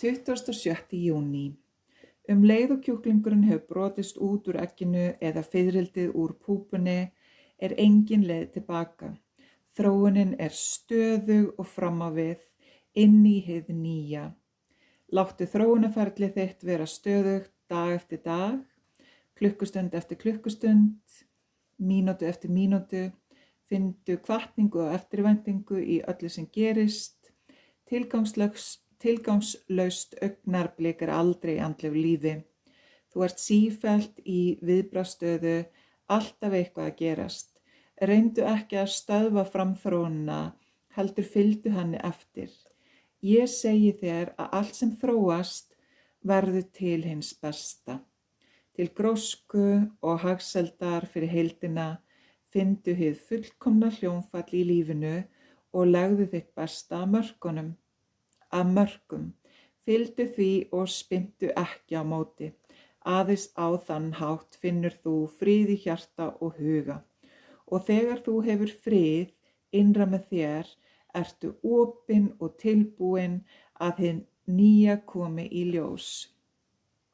26. júní. Leið og kjúklingurinn hefur brotist út úr egginu eða fiðrildið úr púpunni engin leið tilbaka. Þróunin stöðug og fram á við, inn í hið nýja. Láttu þróunarferli þitt vera stöðugt dag eftir dag, klukkustund eftir klukkustund, mínútu eftir mínútu. Finndu hvatningu og eftirvæntingu í öllu sem gerist. Tilgangslaust augnablik aldrei í andlegu lífi. Þú ert sífellt í viðbragðsstöðu, alltaf eitthvað að gerast. Reyndu ekki að stöðva framþróunina, heldur fylgdu henni eftir. Ég segi þér að allt sem þróast verður til hins besta. Til grósku og hagsældar fyrir heildina, finndu hið fullkomna hljómfall í lífinu og legðu þitt besta að mörkum. Fylgdu því og spyndu ekki á móti. Aðeins á þann hátt finnur þú frið í hjarta og huga. Og þegar þú hefur frið innra með þér, ertu opinn og tilbúinn að hið nýja komi í ljós.